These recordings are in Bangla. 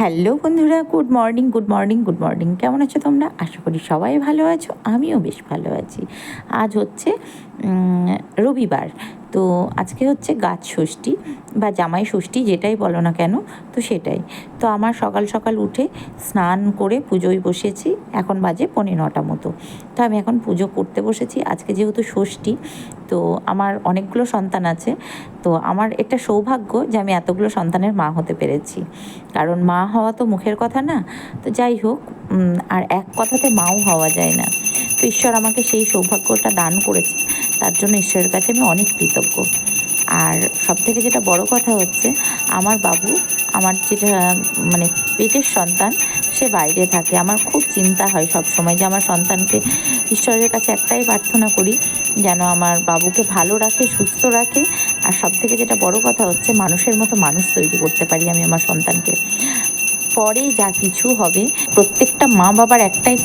হ্যালো বন্ধুরা, good morning good morning good morning. কেমন আছো তোমরা? আশা করি সবাই ভালো আছো, আমিও বেশ ভালো আছি। আজ হচ্ছে রবিবার, তো আজকে হচ্ছে গাছ ষষ্ঠী বা জামাই ষষ্ঠী, যেটাই বলো না কেন, তো সেটাই। তো আমার সকাল সকাল উঠে স্নান করে পুজোয় বসেছি। এখন বাজে 9:45 মতো। তো আমি এখন পুজো করতে বসেছি। আজকে যেহেতু ষষ্ঠী, তো আমার অনেকগুলো সন্তান আছে। তো আমার একটা সৌভাগ্য যে আমি এতগুলো সন্তানের মা হতে পেরেছি, কারণ মা হওয়া তো মুখের কথা না। তো যাই হোক, আর এক কথাতে মাও হওয়া যায় না। তো ঈশ্বর আমাকে সেই সৌভাগ্যটা দান করেছে, তার জন্য ঈশ্বরের কাছে আমি অনেক কৃতজ্ঞ। আর সবথেকে যেটা বড় কথা হচ্ছে, আমার বাবু, আমার যেটা মানে পেটের সন্তান, সে বাইরে থাকে। আমার খুব চিন্তা হয় সব সময় যে আমার সন্তানকে, ঈশ্বরের কাছে একটাই প্রার্থনা করি যেন আমার বাবুকে ভালো রাখে, সুস্থ রাখে। আর সবথেকে যেটা বড় কথা হচ্ছে, মানুষের মতো মানুষ তৈরি করতে পারি আমি আমার সন্তানকে। পরে যা কিছু হবে, প্রত্যেকটা মা বাবার একটাই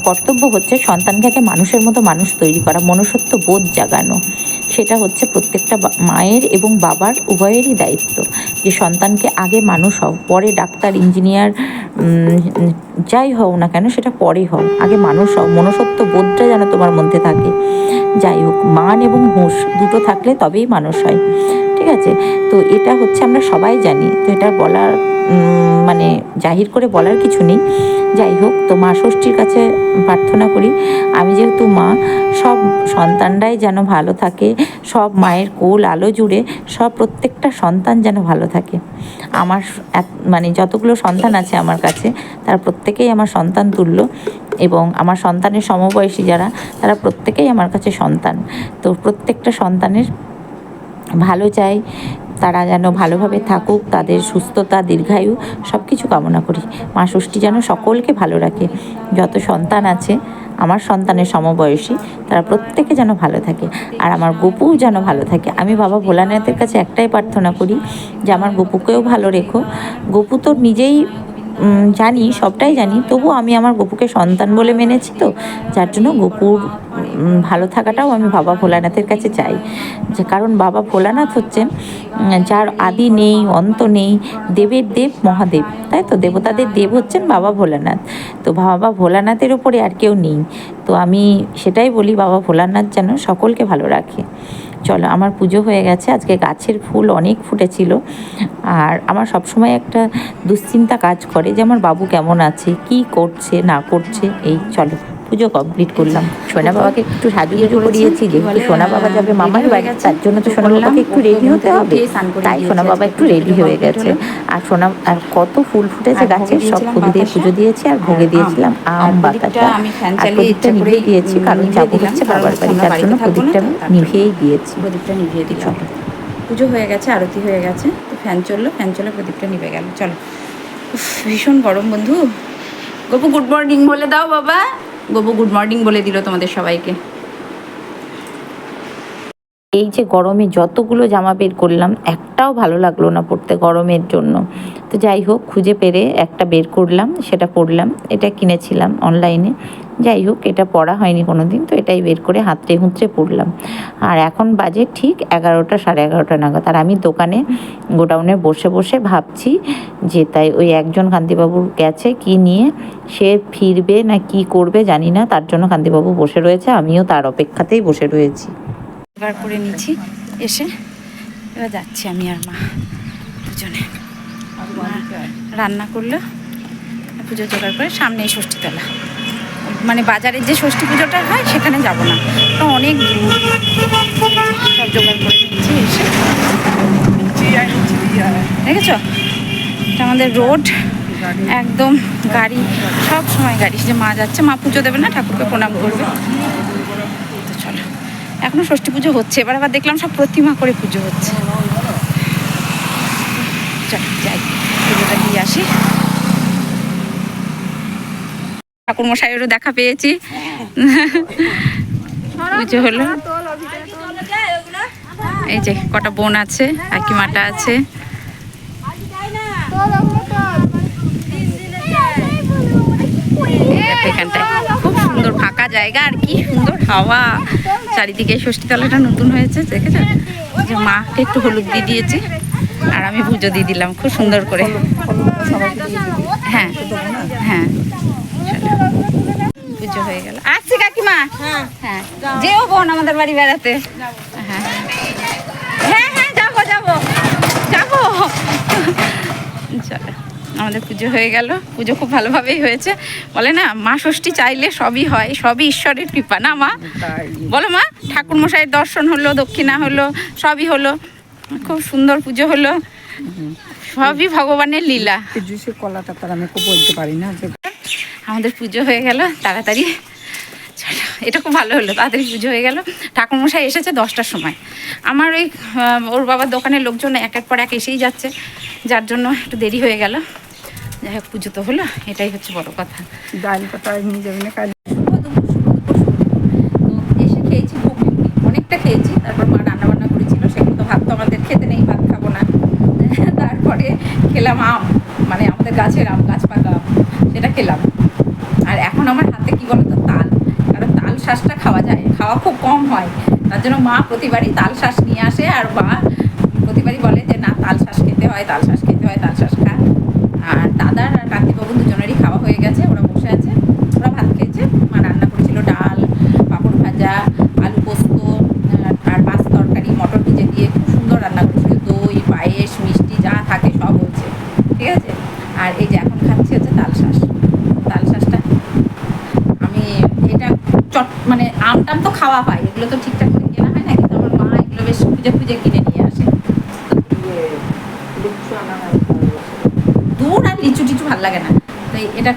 কর্তব্য হচ্ছে সন্তানকে মানুষের মতো মানুষ তৈরি করা, মনুষ্যত্ব বোধ জাগানো। সেটা হচ্ছে প্রত্যেকটা মায়ের এবং বাবার উভয়েরই দায়িত্ব, যে সন্তানকে আগে মানুষ হও, পরে ডাক্তার, ইঞ্জিনিয়ার, যাই হও না কেন সেটা পরে হও, আগে মানুষ হও। মনুষ্যত্ব বোধটা যেন তোমার মধ্যে থাকে। যাই হোক, মান এবং হুঁশ দুটো থাকলে তবেই মানুষ হয়, ঠিক আছে? তো এটা হচ্ছে আমরা সবাই জানি, তো এটা বলার জাহির করে বলার কিছু নেই। যাই হোক, তো মা ষষ্ঠীর কাছে প্রার্থনা করি, আমি যেহেতু মা, সব সন্তানরাই যেন ভালো থাকে, সব মায়ের কোল আলো জুড়ে সব প্রত্যেকটা সন্তান যেন ভালো থাকে। আমার যতগুলো সন্তান আছে আমার কাছে, তারা প্রত্যেকেই আমার সন্তান তুল্য, এবং আমার সন্তানের সমবয়সী যারা, তারা প্রত্যেকেই আমার কাছে সন্তান। তো প্রত্যেকটা সন্তানের ভালো চাই, তারা যেন ভালোভাবে থাকুক, তাদের সুস্থতা, দীর্ঘায়ু সব কিছু কামনা করি। মা ষষ্ঠী যেন সকলকে ভালো রাখে। যত সন্তান আছে আমার সন্তানের সমবয়সী, তারা প্রত্যেকে যেন ভালো থাকে, আর আমার গপুও যেন ভালো থাকে। আমি বাবা ভোলানাথের কাছে একটাই প্রার্থনা করি যে আমার গপুকেও ভালো রেখো। গপু তো নিজেই জানি, সবটাই জানি, তবু আমি আমার গপুকে সন্তান বলে মেনেছি, তো যার জন্য গপুর ভালো থাকাটাও আমি বাবা ভোলানাথের কাছে চাই। যে কারণ বাবা ভোলানাথ হচ্ছেন যার আদি নেই, অন্ত নেই, দেবের দেব, মহাদেব, তাই তো? দেবতাদের দেব হচ্ছেন বাবা ভোলানাথ। তো বাবা ভোলানাথের ওপরে আর কেউ নেই। তো আমি সেটাই বলি, বাবা ভোলানাথ যেন সকলকে ভালো রাখে। চলো, আমার পুজো হয়ে গেছে। আজকে গাছের ফুল অনেক ফুটেছিল, আর আমার সবসময় একটা দুশ্চিন্তা কাজ করে যে আমার বাবু কেমন আছে, কি করছে না করছে। এই চলো, পুজো কমপ্লিট করলাম। সোনা বাবাকে একটু সাজুগুজু করিয়েছি, যেহেতু সোনা বাবা যাবে মামার বাড়ি, তার জন্য তো সোনা বাবাকে একটু রেডি হতে হবে, তাই সোনা বাবা একটু রেডি হয়ে গেছে। আর কত ফুল ফুটেছে গাছে, সব ফুল দিয়ে পুজো দিয়েছি, আর ভোগে দিয়েছিলাম আম, বাতাসা, আর প্রদীপটা নিভিয়ে দিয়েছি, কারণ যাবো হচ্ছে বাবার বাড়ি, তার জন্য প্রদীপটা নিভিয়েই দিয়েছি। প্রদীপটা নিভিয়ে দিই। চলো, পুজো হয়ে গেছে, আরতি হয়ে গেছে, তো ফ্যান চললো, প্রদীপটা নিভে গেল। চলো, ভীষণ গরম বন্ধু। গপু গুড মর্নিং বলে দাও বাবা। গপু গুড মর্নিং বলে দিল তোমাদের সবাইকে। এই যে গরমে যতগুলো জামা বের করলাম, একটাও ভালো লাগলো না পরতে গরমের জন্য। তো যাই হোক, খুঁজে পেরে একটা বের করলাম, সেটা পরলাম। এটা কিনেছিলাম অনলাইনে। যাই হোক, এটা পরা হয়নি কোনো দিন, তো এটাই বের করে হাতড়ে হুঁচড়ে পরলাম। আর এখন বাজে ঠিক 11টা, 11:30 নাগাদ। আর আমি দোকানে গোডাউনে বসে বসে ভাবছি যে, তাই ওই একজন কান্তিবাবুর গেছে কি নিয়ে, সে ফিরবে না কি করবে জানি না, তার জন্য কান্তিবাবু বসে রয়েছে, আমিও তার অপেক্ষাতেই বসে রয়েছি। জোগাড় করে নিচ্ছি, এসে এবার যাচ্ছি আমি আর মা দুজনে। রান্না করলো, পুজো জোগাড় করে সামনেই ষষ্ঠীতলা, বাজারের যে ষষ্ঠী পুজোটা হয় সেখানে যাব না, তো অনেক দূর। সব জোগাড় করে নিচ্ছি এসে। দেখেছ, এটা আমাদের রোড, একদম গাড়ি, সব সময় গাড়ি। যে মা যাচ্ছে, মা পুজো দেবে না, ঠাকুরকে প্রণাম করবে। তো চলো, এখনো ষষ্ঠী পুজো হচ্ছে, এবার আবার দেখলাম সব প্রতিমা করে পুজো হচ্ছে। চলো যাই, পুজোটা দিয়ে আসি। ঠাকুর মশাইয়েরও দেখা পেয়েছি, পুজো হলো। এই যে কটা বোন আছে, কাকিমাটা আছে। এখানটায় খুব সুন্দর ফাঁকা জায়গা, আর কি সুন্দর হাওয়া চারিদিকে। ষষ্ঠীতলাটা নতুন হয়েছে, দেখেছো? যে মাকে একটু হলুদ দিয়ে দিয়েছি, আর আমি পুজো দিয়ে দিলাম খুব সুন্দর করে। হ্যাঁ হ্যাঁ পুজো হয়ে গেল। আসছি কাকিমা। হ্যাঁ যেও বোন আমাদের বাড়ি বেড়াতে। হ্যাঁ হ্যাঁ হ্যাঁ যাবো যাবো যাবো। চলো আমাদের পুজো হয়ে গেল। পুজো খুব ভালোভাবেই হয়েছে। বলে না মা ষষ্ঠী চাইলে সবই হয়, সবই ঈশ্বরের কৃপা না মা? বলো মা, ঠাকুর মশাইয়ের দর্শন হলো, দক্ষিণা হলো, সবই হলো, খুব সুন্দর পুজো হলো, সবই ভগবানের লীলা। কলাটা তার আমি খুব বলতে পারি না। আমাদের পুজো হয়ে গেল তাড়াতাড়ি। চলো এটা খুব ভালো হলো, তাড়াতাড়ি পুজো হয়ে গেল। ঠাকুরমশাই এসেছে 10টার সময়। আমার ওই ওর বাবার দোকানের লোকজন একের পর এক এসেই যাচ্ছে, যার জন্য একটু দেরি হয়ে গেল। যাই হোক পুজো তো হলো, এটাই হচ্ছে বড় কথা। ডাল পাতা নিয়ে যাবে না কাল। এসে খেয়েছি ঘুগনি, অনেকটা খেয়েছি। তারপর মা রান্না বান্না করেছিল, সেগুলো তো ভাত তো আমাদের খেতে নেই, ভাত খাবো না। তারপরে খেলাম আম, মানে আমাদের গাছের আম, গাছ পাকা আম, সেটা খেলাম। আর এখন আমার হাতে কি বলতো তাল, কারণ তাল শাঁসটা খাওয়া যায়, খাওয়া খুব কম হয়, তার জন্য মা প্রতিবারই তাল শাঁস নিয়ে আসে। আর মা প্রতিবারই বলে যে না তাল শাঁস খেতে হয়, তাল শাঁস খেতে হয়, তাল শাঁস খা। আর দাদার আর কান্তিবাবু দুজনেরই খাওয়া হয়ে গেছে, ওরা বসে আছে, ওরা ভাত খেয়েছে। মা রান্না করেছিল ডাল, পাঁপড় ভাজা, আলু পোস্ত, আর মাছ তরকারি, মটর ভিজে দিয়ে খুব সুন্দর রান্না করেছিল। দই, পায়েস, মিষ্টি যা থাকে সব হয়েছে, ঠিক আছে। আর এই যে এখন খাচ্ছি হচ্ছে তাল শাঁস। তাল শাঁসটা আমি এটা মানে আম টাম তো খাওয়া হয়, এগুলো তো ঠিকঠাক করে কেনা হয় না, কিন্তু আমার মা এগুলো বেশ খুঁজে খুঁজে কিনে নিয়ে আসে। দূর আর লিচু টিচু ভালো লাগে না, তো এটা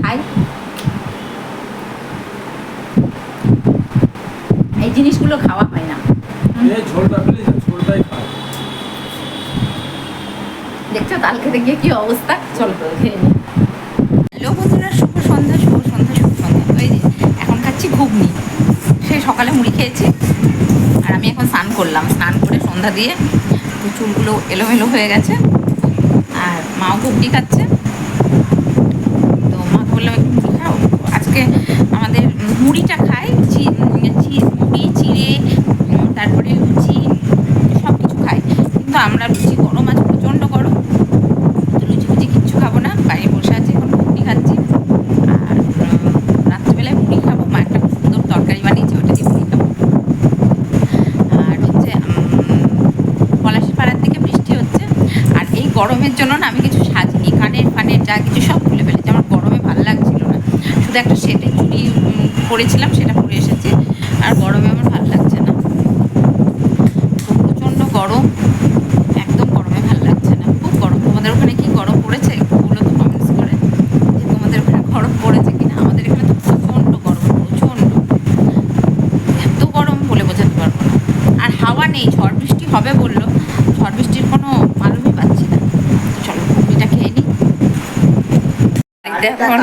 খাই। এই জিনিসগুলো খাওয়া হয় না। দেখছো তাল খেতে গিয়ে কি অবস্থা। চলো খেয়ে নি। হ্যালো বন্ধুরা, শুভ সন্ধ্যা, শুভ সন্ধ্যা, শুভ সন্ধ্যা। তো এই যে এখন খাচ্ছি ঘুগনি। সেই সকালে মুড়ি খেয়েছি, আর আমি এখন স্নান করলাম। স্নান করে সন্ধ্যা দিয়ে চুলগুলো এলোমেলো হয়ে গেছে, আর মাও ঘুগনি খাচ্ছে। তো মাকে বললাম একটু মুড়ি খাও। আজকে আমাদের মুড়িটা খাই, মুড়ি চিড়ে, তারপরে লুচি, সব কিছু খাই। কিন্তু আমরা লুচি গরম, আজ প্রচণ্ড গরম, তো লুচি ফুচি কিচ্ছু খাবো না। বাইরে বসে আছি, এখন ঘুগনি খাচ্ছি। আর রাত্রিবেলায় মুড়ি খাবো। মা একটা খুব সুন্দর তরকারি বানিয়েছে, ওটা দিয়ে মুড়ি খাবো। আর হচ্ছে পলাশি পাড়ার দিকে বৃষ্টি হচ্ছে, আর এই গরমের জন্য না আমি কিছু সাজিনি, কানের ফানের যা কিছু সব খুলে ফেলেছি। আমার গরমে ভালো লাগছিল না, শুধু একটা সেটে চুড়ি পরেছিলাম, সেটা পরে এসেছি। আর গরমে আমার ভালো লাগছে না, তো প্রচণ্ড গরম, একদম গরমে ভালো লাগছে না, খুব গরম। তোমাদের ওখানে কি গরম পড়েছে একটু বলো তো কমেন্টস করে, যে তোমাদের ওখানে গরম পড়েছে কিনা। আমাদের এখানে তো প্রচণ্ড গরম, প্রচণ্ড, এত গরম বলে বোঝাতে পারবো না। আর হাওয়া নেই, ঝড় বৃষ্টি হবে বললো, ঝড় বৃষ্টির কোনো মালুমই পাচ্ছি না। তো চলো ঘুগনিটা খেয়ে নিই। এখন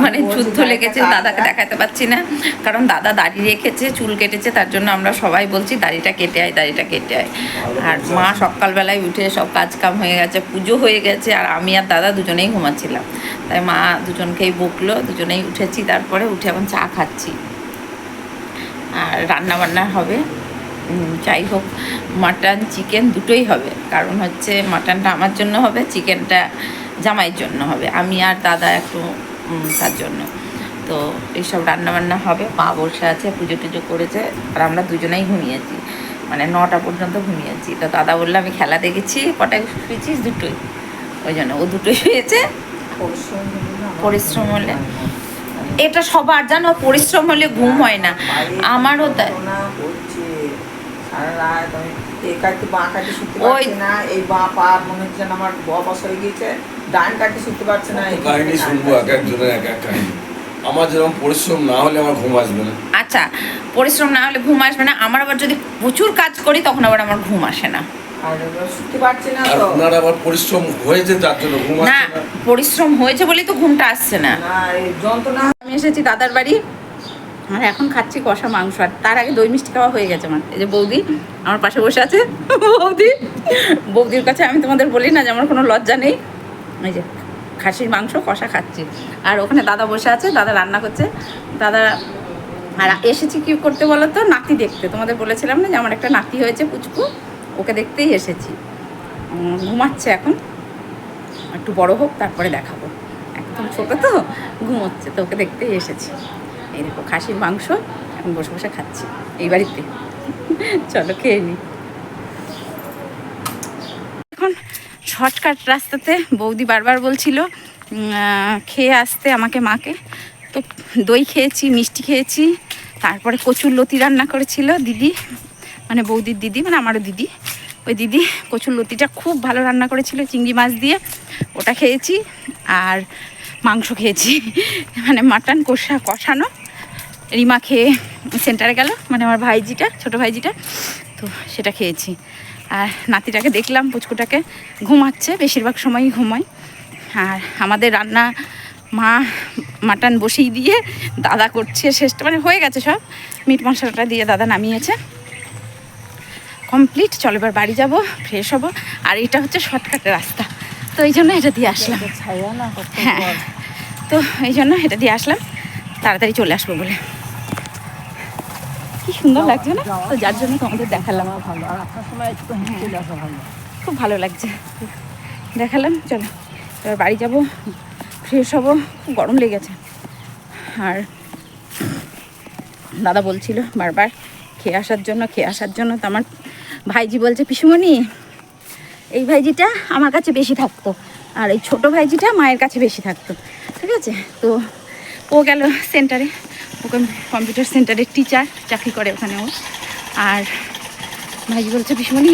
মানে যুদ্ধ লেগেছে, দাদাকে দেখাতে পাচ্ছি না, কারণ দাদা দাড়ি রেখেছে, চুল কেটেছে, তার জন্য আমরা সবাই বলছি দাড়িটা কেটে আয়, দাড়িটা কেটে আয়। আর মা সকালবেলায় উঠে সব কাজ কাম হয়ে গেছে, পুজো হয়ে গেছে, আর আমি আর দাদা দুজনেই ঘুমাচ্ছিলাম। তাই মা দুজনকেই বকলো, দুজনেই উঠেছি। তারপরে উঠে এখন চা খাচ্ছি, আর রান্না বান্না হবে। যাই হোক, মাটন চিকেন দুটোই হবে, কারণ হচ্ছে মাটনটা আমার জন্য হবে, চিকেনটা জামাইয়ের জন্য হবে, আমি আর দাদা একটু তার জন্য। তো এইসব রান্নাবান্না হবে। মা বসে আছে, পুজো টুজো করেছে, আর আমরা দুজনেই ঘুমিয়েছি, মানে 9টা পর্যন্ত ঘুমিয়েছি। তো দাদা বললো আমি খেলা দেখেছি, কটায় শুয়েছিস? দুটোই, ওই জন্য ও দুটোই শুয়েছে। পরিশ্রম হলে এটা সবার, জানো, পরিশ্রম হলে ঘুম হয় না, আমারও তাই। ওই এই বা পা মনে হচ্ছে আমার বয়স হয়ে গিয়েছে, ডান কাটি শুনতে পারছে না। কাহিনী শুনবো এক একজনের এক এক কাহিনী। আমার যেরকম পরিশ্রম না হলে আমার ঘুম আসবে না। আচ্ছা, পরিশ্রম না হলে ঘুম আসবে না, আমার আবার যদি প্রচুর কাজ করি তখন আবার আমার ঘুম আসে না। আর শুনতে পারছে না আর তো। ওনার আবার পরিশ্রম হয়েছে তার জন্য ঘুম না, আসছে না। পরিশ্রম হয়েছে বলেই তো ঘুমটা আসছে না। না, এই যন্ত্রণা। আমি এসেছি দাদার বাড়ি, আর এখন খাচ্ছি কষা মাংস। আর তার আগে দই মিষ্টি খাওয়া হয়ে গেছে আমার। এই যে বৌদি আমার পাশে বসে আছে, বৌদির কাছে আমি তোমাদের বলি না যে আমার কোনো লজ্জা নেই। এই যে খাসির মাংস কষা খাচ্ছি, আর ওখানে দাদা বসে আছে, দাদা রান্না করছে। দাদা আর এসেছি কি করতে বলো তো, নাতি দেখতে। তোমাদের বলেছিলাম না যে আমার একটা নাতি হয়েছে পুচকু, ওকে দেখতেই এসেছি। ঘুমাচ্ছে এখন। একটু বড় হোক তারপরে দেখাবো। একদম ছোটো তো, ঘুমোচ্ছে, তো ওকে দেখতেই এসেছি। এই দেখো খাসির মাংস এখন বসে বসে খাচ্ছি এই বাড়িতে। চলো খেয়ে নিই। এখন শর্টকাট রাস্তাতে বৌদি বারবার বলছিল খেয়ে আসতে আমাকে, মাকে। তো দই খেয়েছি, মিষ্টি খেয়েছি, তারপরে কচুর লতি রান্না করেছিল দিদি, মানে বৌদির দিদি, মানে আমারও দিদি। ওই দিদি কচুর লতিটা খুব ভালো রান্না করেছিল চিংড়ি মাছ দিয়ে, ওটা খেয়েছি। আর মাংস খেয়েছি, মানে মাটন কষানো। রিমা খেয়ে সেন্টারে গেল, মানে আমার ভাইজিটা, ছোটো ভাইজিটা, তো সেটা খেয়েছি। আর নাতিটাকে দেখলাম, পুচকুটাকে ঘুমাচ্ছে, বেশিরভাগ সময়ই ঘুমায়। আর আমাদের রান্না মা মাটন বসিয়ে দিয়ে দাদা করছে শেষটা, মানে হয়ে গেছে সব, মিট মশলাটা দিয়ে দাদা নামিয়েছে, কমপ্লিট। চলো এবার বাড়ি যাব, ফ্রেশ হবো। আর এটা হচ্ছে শর্টকাটের রাস্তা, তো এই জন্য এটা দিয়ে আসলাম। হ্যাঁ, তো এই জন্য এটা দিয়ে আসলাম, তাড়াতাড়ি চলে আসবো বলে। কি সুন্দর লাগছে না, তো যার জন্য তোমাদের দেখালাম। ভালো, আর আপনার সময় একটু চলে আসা ভালো, খুব ভালো লাগছে, দেখালাম। চলো এবার বাড়ি যাব, ফ্রেশ হবো, খুব গরম লেগেছে। আর দাদা বলছিল বারবার খেয়ে আসার জন্য। তো আমার ভাইজি বলছে, পিসুমণি এই ভাইজিটা আমার কাছে বেশি থাকতো, আর এই ছোটো ভাইজিটা মায়ের কাছে বেশি থাকতো, ঠিক আছে। তো ও গেল সেন্টারে, ওকে কম্পিউটার সেন্টারের টিচার, চাকরি করে ওখানে ও। আর ভাইজি বলছে, পিসুমণি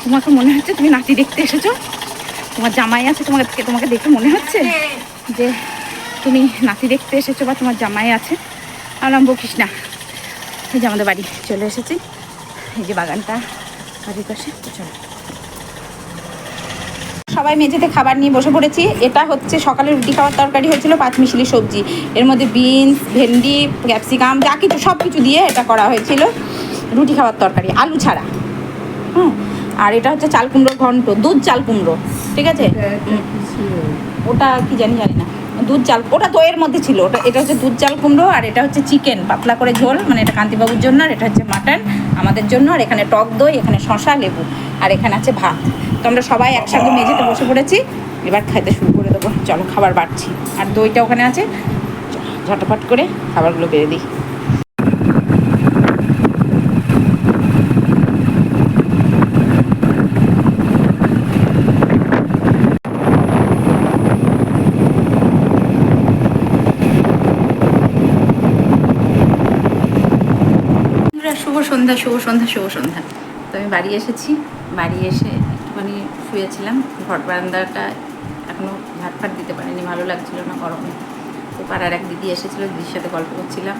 তোমাকে মনে হচ্ছে তুমি নাতি দেখতে এসেছো, তোমার জামাই আছে, তোমাকে দেখে মনে হচ্ছে যে তুমি নাতি দেখতে এসেছো বা তোমার জামাই আছে। বললাম, বকিস না, এই যে আমাদের বাড়ি চলে এসেছি, এই যে বাগানটা বাড়ির পাশে। চলো সবাই মেঝেতে খাবার নিয়ে বসে পড়েছি। এটা হচ্ছে সকালে রুটি খাওয়ার তরকারি হয়েছিল, পাঁচমিশালি সবজি, এর মধ্যে বিনস, ভেন্ডি, ক্যাপসিকাম, যা কিছু সব কিছু দিয়ে এটা করা হয়েছিল রুটি খাওয়ার তরকারি, আলু ছাড়া। আর এটা হচ্ছে চাল কুমড়োর ঘন্ট, দুধ চাল কুমড়ো, ঠিক আছে। ওটা কি জানি না, দুধ চাল, ওটা দইয়ের মধ্যে ছিল ওটা। এটা হচ্ছে দুধ চাল কুমড়ো, আর এটা হচ্ছে চিকেন পাতলা করে ঝোল, মানে এটা কান্তিবাবুর জন্য, আর এটা হচ্ছে মাটন আমাদের জন্য। আর এখানে টক দই, এখানে শশা, লেবু, আর এখানে আছে ভাত। তো আমরা সবাই একসাথে মেঝেতে বসে পড়েছি, এবার খাইতে শুরু করে দেবো। চলো খাবার বাড়ছি, আর দইটা ওখানে আছে, ঝটপট করে খাবারগুলো বেড়ে দিই। শুভ সন্ধ্যা। তো আমি বাড়ি এসেছি, বাড়ি এসে একটুখানি শুয়েছিলাম। ঘর বারান্দাটা এখনও ঝাঁটফাট দিতে পারিনি, ভালো লাগছিল না গরমে। তো পাড়ার এক দিদি এসেছিলো, দিদির সাথে গল্প করছিলাম।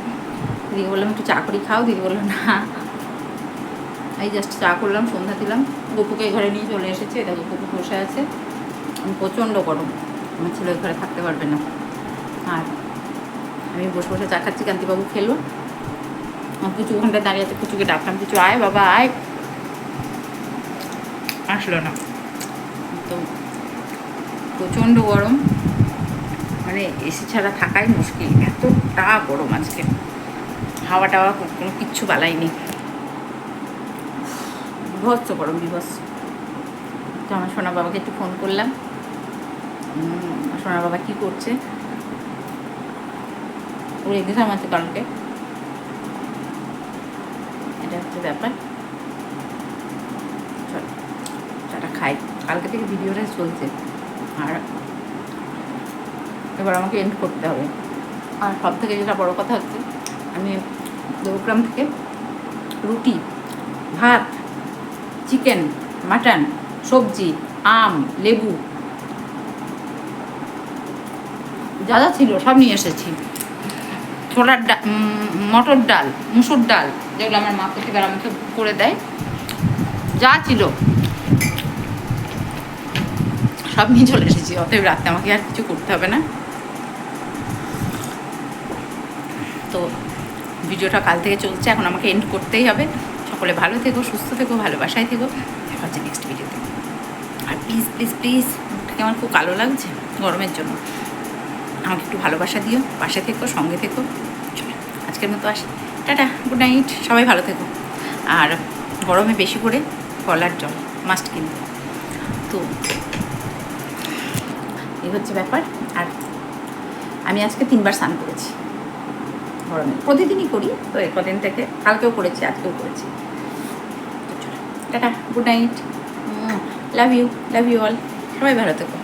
দিদি বললাম একটু চা করি খাও, দিদি বললো না। এই জাস্ট চা করলাম, সন্ধ্যা দিলাম, গপুকে ঘরে নিয়ে চলে এসেছে। দেখো গপু বসে আছে, প্রচণ্ড গরম, আমার ছেলে ওই ঘরে থাকতে পারবে না। আর আমি বসে বসে চা খাচ্ছি, কান্তিবাবু খেলো। কিছু ওখানটায় দাঁড়িয়ে আছে, কিছুকে ডাকলাম, কিছু আয় বাবা আয়, আসলো না। তো প্রচণ্ড গরম, মানে এসি ছাড়া থাকাই মুশকিল, এতটা গরম আজকে। হাওয়া টাওয়া কোনো কিচ্ছু বালাইনি, বিভৎস গরম, বিভৎস। তো আমার সোনা বাবাকে একটু ফোন করলাম, সোনা বাবা কী করছে, ওর এক্সাম আছে কালকে, এটা হচ্ছে ব্যাপার। চলো চাটা খাই, কালকে থেকে ভিডিওটা চলছে, আর এবার আমাকে এন্ড করতে হবে। আর সব থেকে যেটা বড় কথা হচ্ছে, আমি দেবগ্রাম থেকে রুটি, ভাত, চিকেন, মাটন, সবজি, আম, লেবু, যা যা ছিল সব নিয়ে এসেছি। ছোলার ডাল, মটর ডাল, মুসুর ডাল, যেগুলো আমার মা প্রতিবার আমাকে করে দেয়, যা ছিল সব নিয়ে চলে এসেছি। অতএব রাতে আমাকে আর কিছু করতে হবে না। তো ভিডিওটা কাল থেকে চলছে, এখন আমাকে এন্ড করতেই হবে। সকলে ভালো থেকো, সুস্থ থেকো, ভালোবাসায় থেকো। দেখা হচ্ছে নেক্সট ভিডিওতে। আর প্লিজ প্লিজ প্লিজ, মুখটাকে আমার খুব কালো লাগছে গরমের জন্য, আমাকে একটু ভালোবাসা দিও, পাশে থেকো, সঙ্গে থেকো। চলো আজকের মতো আসি, টাটা, গুড নাইট, সবাই ভালো থেকো। আর গরমে বেশি করে কলার জল মাস্ট কিনতে। তো এই হচ্ছে ব্যাপার। আর আমি আজকে 3বার স্নান করেছি গরমে, প্রতিদিনই করি, তো এই কদিন থেকে কালকেও করেছি, আজকেও করেছি। Tata, good night, love you all, সবাই ভালো থেকো।